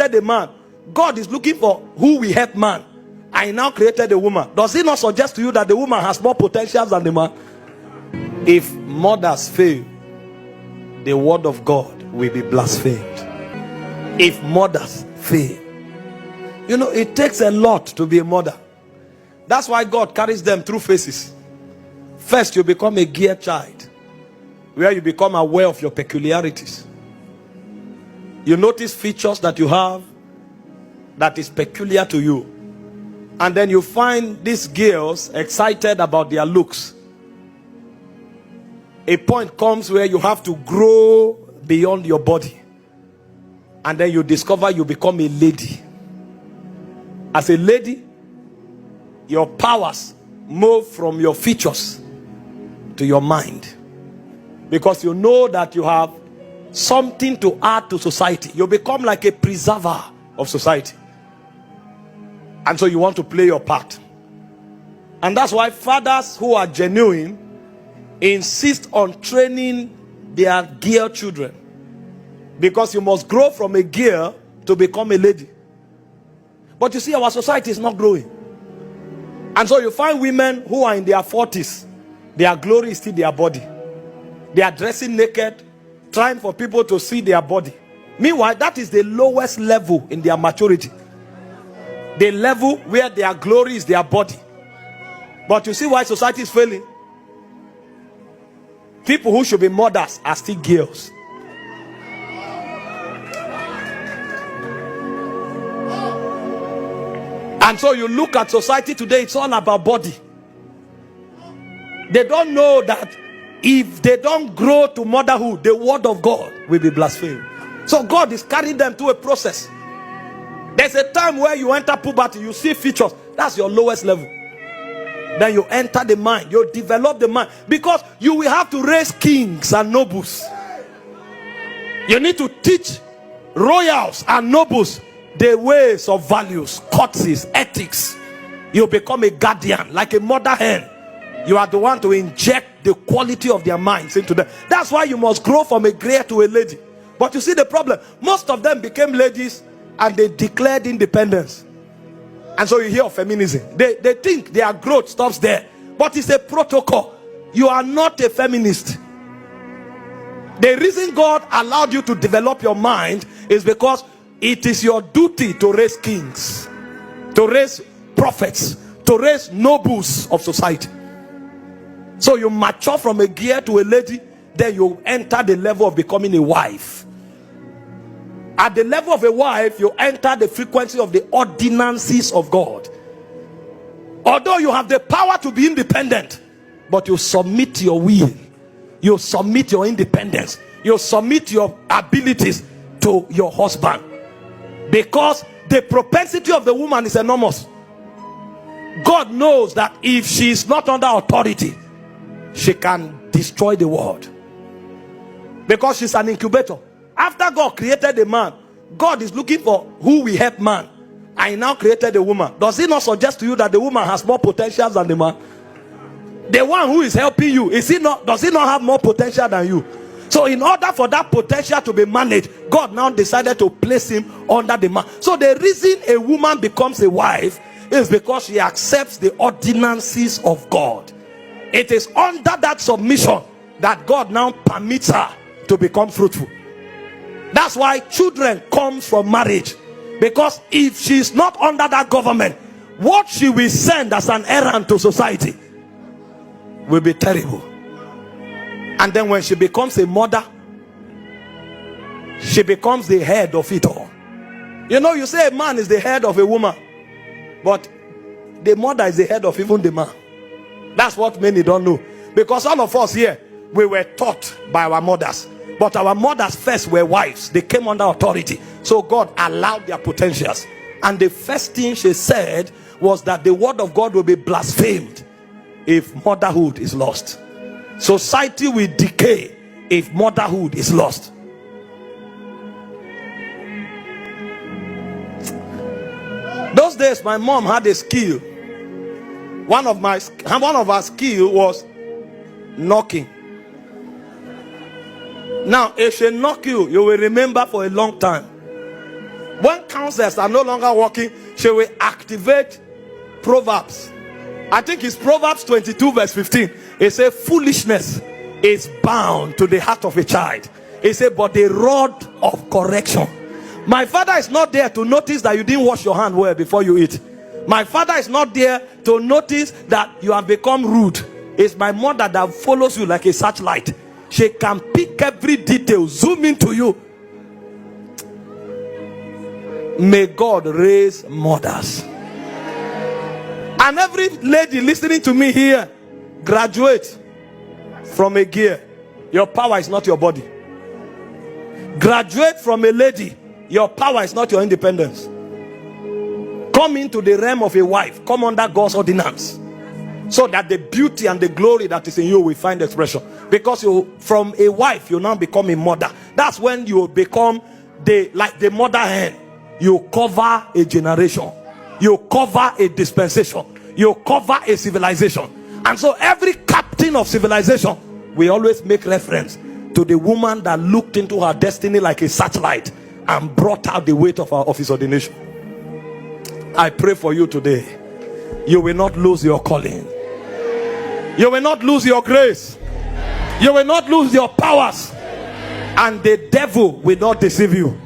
the man, God is looking for who will help man. I now created a woman. Does it not suggest to you that the woman has more potential than the man? If mothers fail, the word of God will be blasphemed. If mothers fail, you know, it takes a lot to be a mother. That's why God carries them through phases. First, you become a gear child, where you become aware of your peculiarities. You notice features that you have that is peculiar to you. And then you find these girls excited about their looks. A point comes where you have to grow beyond your body. And then you discover you become a lady. As a lady, your powers move from your features to your mind. Because you know that you have something to add to society. You become like a preserver of society. And so you want to play your part. And that's why fathers who are genuine insist on training their girl children. Because you must grow from a girl to become a lady. But you see, our society is not growing. And so you find women who are in their 40s. Their glory is still their body. They are dressing naked, trying for people to see their body. Meanwhile, that is the lowest level in their maturity. The level where their glory is their body. But you see why society is failing? People who should be mothers are still girls. And so you look at society today, it's all about body. They don't know that if they don't grow to motherhood, the word of God will be blasphemed. So God is carrying them through a process. There's a time where you enter puberty, you see features. That's your lowest level. Then you enter the mind, you develop the mind. Because you will have to raise kings and nobles. You need to teach royals and nobles the ways of values, courtesies, ethics. You become a guardian, like a mother hen. You are the one to inject the quality of their minds into them. That's why you must grow from a grey to a lady. But you see the problem, most of them became ladies and they declared independence. And so you hear of feminism. They think their growth stops there. But it's a protocol. You are not a feminist. The reason God allowed you to develop your mind is because it is your duty to raise kings, to raise prophets, to raise nobles of society. So you mature from a girl to a lady, then you enter the level of becoming a wife. At the level of a wife, you enter the frequency of the ordinances of God. Although you have the power to be independent, but you submit your will, you submit your independence, you submit your abilities to your husband. Because the propensity of the woman is enormous. God knows that if she is not under authority, she can destroy the world. Because she's an incubator. After God created a man, God is looking for who will help man. I now created a woman. Does it not suggest to you that the woman has more potential than the man? The one who is helping you, does he not have more potential than you? So in order for that potential to be managed, God now decided to place him under the man. So the reason a woman becomes a wife is because she accepts the ordinances of God. It is under that submission that God now permits her to become fruitful. That's why children come from marriage. Because if she is not under that government, what she will send as an errand to society will be terrible. And then when she becomes a mother, she becomes the head of it all. You know, you say a man is the head of a woman, but the mother is the head of even the man. That's what many don't know. Because all of us here, we were taught by our mothers. But our mothers first were wives. They came under authority. So God allowed their potentials. And the first thing she said was that the word of God will be blasphemed if motherhood is lost. Society will decay if motherhood is lost. Those days my mom had a skill. One of our skill was knocking. Now if she knock you, you will remember for a long time. When counselors are no longer working, she will activate Proverbs. I think it's Proverbs 22 verse 15. It says foolishness is bound to the heart of a child. It says but the rod of correction. My father is not there to notice that you didn't wash your hand well before you eat. My father is not there to notice that you have become rude. It's my mother that follows you like a searchlight. She can pick every detail, zoom into you. May God raise mothers. And every lady listening to me here, graduate from a gear. Your power is not your body. Graduate from a lady. Your power is not your independence. Come into the realm of a wife. Come under God's ordinance, so that the beauty and the glory that is in you will find expression. Because you, from a wife, you now become a mother. That's when you become like the mother hen. You cover a generation. You cover a dispensation. You cover a civilization. And so every captain of civilization, we always make reference to the woman that looked into her destiny like a searchlight and brought out the weight of his ordination. I pray for you today. You will not lose your calling. You will not lose your grace. You will not lose your powers. And the devil will not deceive you.